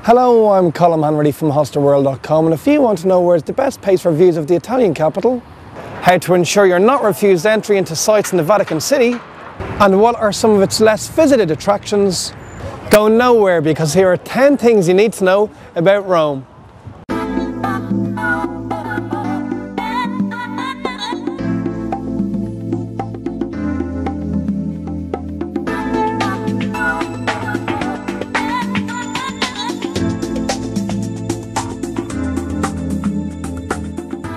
Hello, I'm Colin Hanratty from hostelworld.com, and if you want to know where's the best place for views of the Italian capital, how to ensure you're not refused entry into sites in the Vatican City, and what are some of its less visited attractions, go nowhere, because here are 10 things you need to know about Rome.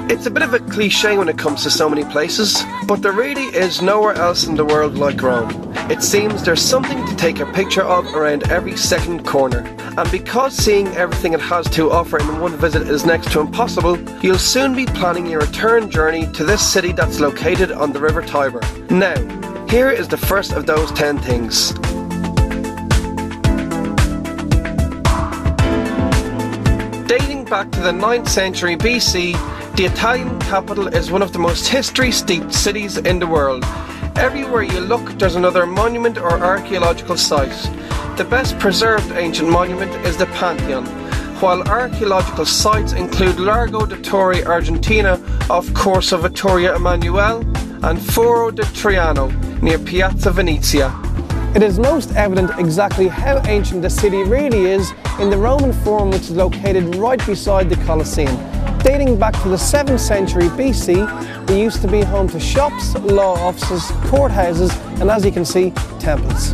It's a bit of a cliche when it comes to so many places, but there really is nowhere else in the world like Rome. It seems there's something to take a picture of around every second corner. And because seeing everything it has to offer in one visit is next to impossible, you'll soon be planning your return journey to this city that's located on the River Tiber. Now, here is the first of those 10 things. Dating back to the 9th century BC, the Italian capital is one of the most history-steeped cities in the world. Everywhere you look, there's another monument or archaeological site. The best preserved ancient monument is the Pantheon, while archaeological sites include Largo de Torre Argentina off Corso Vittorio Emanuele and Foro di Traiano near Piazza Venezia. It is most evident exactly how ancient the city really is in the Roman Forum, which is located right beside the Colosseum. Dating back to the 7th century BC, they used to be home to shops, law offices, courthouses, and as you can see, temples.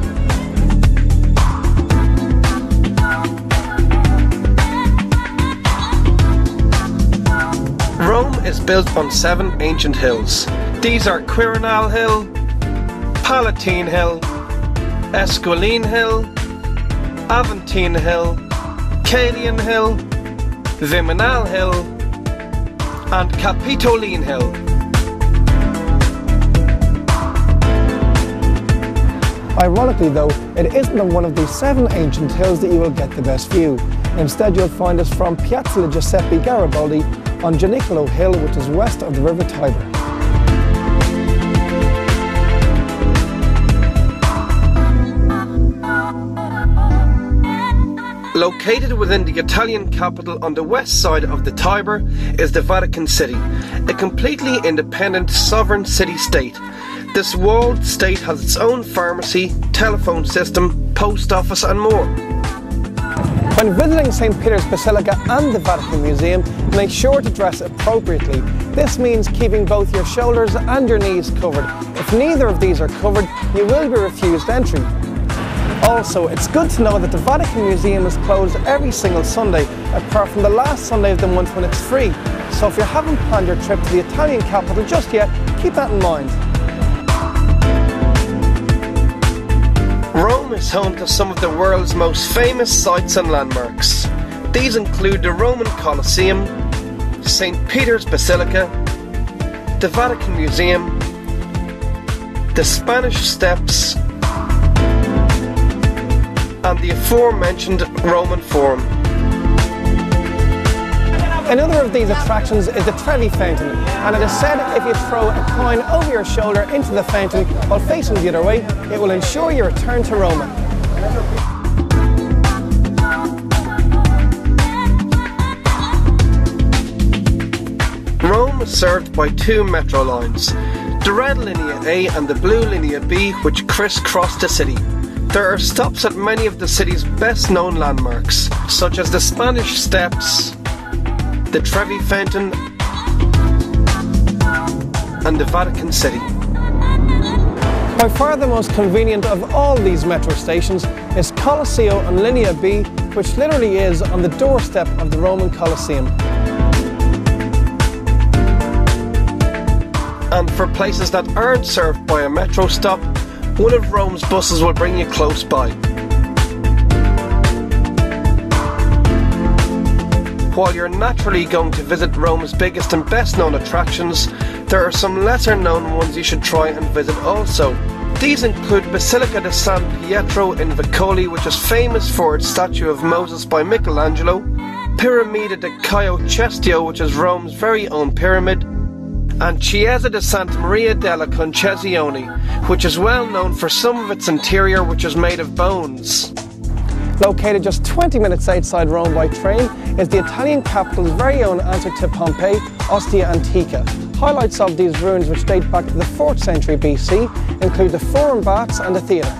Rome is built on 7 ancient hills. These are Quirinal Hill, Palatine Hill, Esquiline Hill, Aventine Hill, Caelian Hill, Viminal Hill, and Capitoline Hill. Ironically though, it isn't on one of these 7 ancient hills that you will get the best view. Instead you'll find us from Piazza Giuseppe Garibaldi on Janicolo Hill, which is west of the River Tiber. Located within the Italian capital on the west side of the Tiber is the Vatican City, a completely independent sovereign city-state. This walled state has its own pharmacy, telephone system, post office and more. When visiting St. Peter's Basilica and the Vatican Museum, make sure to dress appropriately. This means keeping both your shoulders and your knees covered. If neither of these are covered, you will be refused entry. Also, it's good to know that the Vatican Museum is closed every single Sunday, apart from the last Sunday of the month when it's free. So if you haven't planned your trip to the Italian capital just yet, keep that in mind. Rome is home to some of the world's most famous sites and landmarks. These include the Roman Colosseum, St. Peter's Basilica, the Vatican Museum, the Spanish Steps, and the aforementioned Roman Forum. Another of these attractions is the Trevi Fountain, and it is said if you throw a coin over your shoulder into the fountain while facing the other way, it will ensure your return to Rome. Rome is served by 2 metro lines, the red Linea A and the blue Linea B, which crisscross the city. There are stops at many of the city's best known landmarks, such as the Spanish Steps, the Trevi Fountain, and the Vatican City. By far the most convenient of all these metro stations is Colosseo on Linea B, which literally is on the doorstep of the Roman Colosseum. And for places that aren't served by a metro stop, one of Rome's buses will bring you close by. While you're naturally going to visit Rome's biggest and best known attractions, there are some lesser known ones you should try and visit also. These include Basilica di San Pietro in Vicoli, which is famous for its statue of Moses by Michelangelo, Piramide di Caio Cestio, which is Rome's very own pyramid, and Chiesa di Santa Maria della Concezione, which is well known for some of its interior which is made of bones. Located just 20 minutes outside Rome by train is the Italian capital's very own answer to Pompeii, Ostia Antica. Highlights of these ruins, which date back to the 4th century BC, include the Forum Baths and the theatre.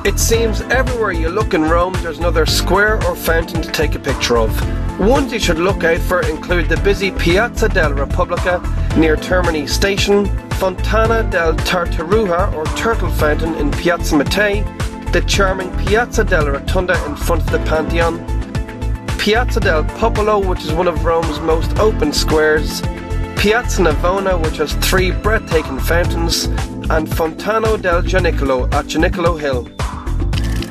It seems everywhere you look in Rome there's another square or fountain to take a picture of. Ones you should look out for include the busy Piazza della Repubblica near Termini Station, Fontana del Tartaruga or Turtle Fountain in Piazza Mattei, the charming Piazza della Rotunda in front of the Pantheon, Piazza del Popolo, which is one of Rome's most open squares, Piazza Navona, which has 3 breathtaking fountains, and Fontano del Gianicolo at Gianicolo Hill.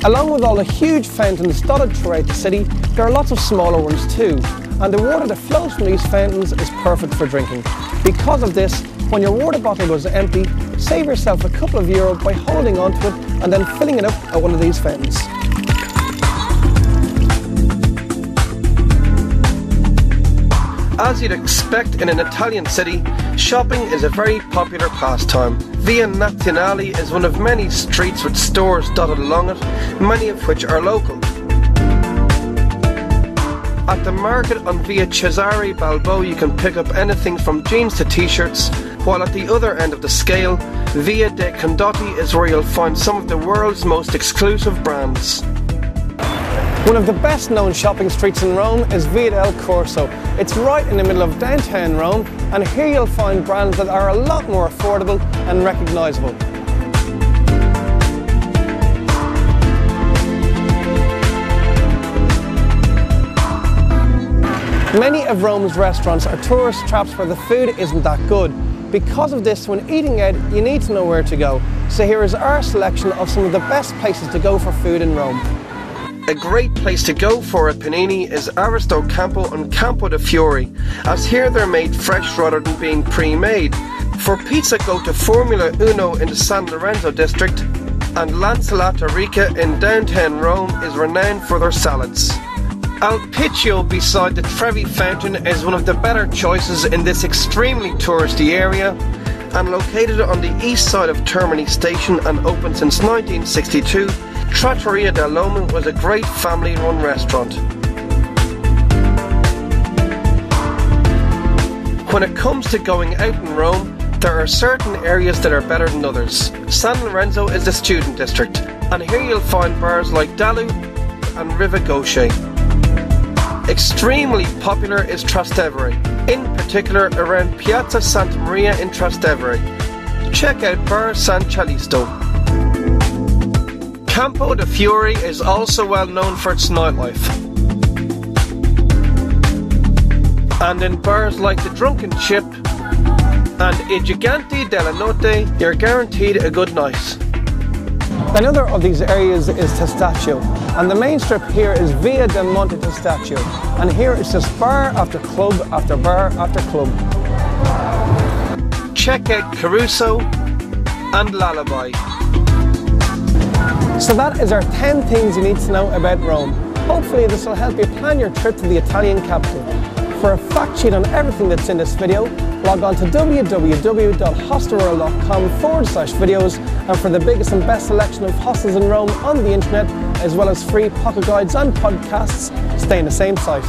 Along with all the huge fountains dotted throughout the city, there are lots of smaller ones too, and the water that flows from these fountains is perfect for drinking. Because of this, when your water bottle goes empty, save yourself a couple of euro by holding onto it and then filling it up at one of these fountains. As you'd expect in an Italian city, shopping is a very popular pastime. Via Nazionale is one of many streets with stores dotted along it, many of which are local. At the market on Via Cesare Balbo you can pick up anything from jeans to t-shirts, while at the other end of the scale, Via dei Condotti is where you'll find some of the world's most exclusive brands. One of the best known shopping streets in Rome is Via del Corso. It's right in the middle of downtown Rome, and here you'll find brands that are a lot more affordable and recognisable. Many of Rome's restaurants are tourist traps where the food isn't that good. Because of this, when eating out, you need to know where to go. So here is our selection of some of the best places to go for food in Rome. A great place to go for a panini is Aristo Campo and Campo de Fiori, as here they're made fresh rather than being pre-made. For pizza, go to Formula Uno in the San Lorenzo district, and L'Insalata Rica in downtown Rome is renowned for their salads. Al Picchio beside the Trevi Fountain is one of the better choices in this extremely touristy area, and located on the east side of Termini Station and open since 1962, Trattoria dell'Uomo was a great family-run restaurant. When it comes to going out in Rome, there are certain areas that are better than others. San Lorenzo is the student district, and here you'll find bars like Dalu and Riva Gauche. Extremely popular is Trastevere, in particular around Piazza Santa Maria in Trastevere. Check out Bar San Calisto. Campo de Fiori is also well known for its nightlife. And in bars like the Drunken Chip and I Giganti della Notte, you're guaranteed a good night. Another of these areas is Testaccio, and the main strip here is Via del Monte Testaccio, and here it's just bar after club after bar after club. Check out Caruso and Lullaby. So that is our 10 things you need to know about Rome. Hopefully this will help you plan your trip to the Italian capital. For a fact sheet on everything that's in this video, log on to www.hostelworld.com/videos, and for the biggest and best selection of hostels in Rome on the internet, as well as free pocket guides and podcasts, stay in the same site.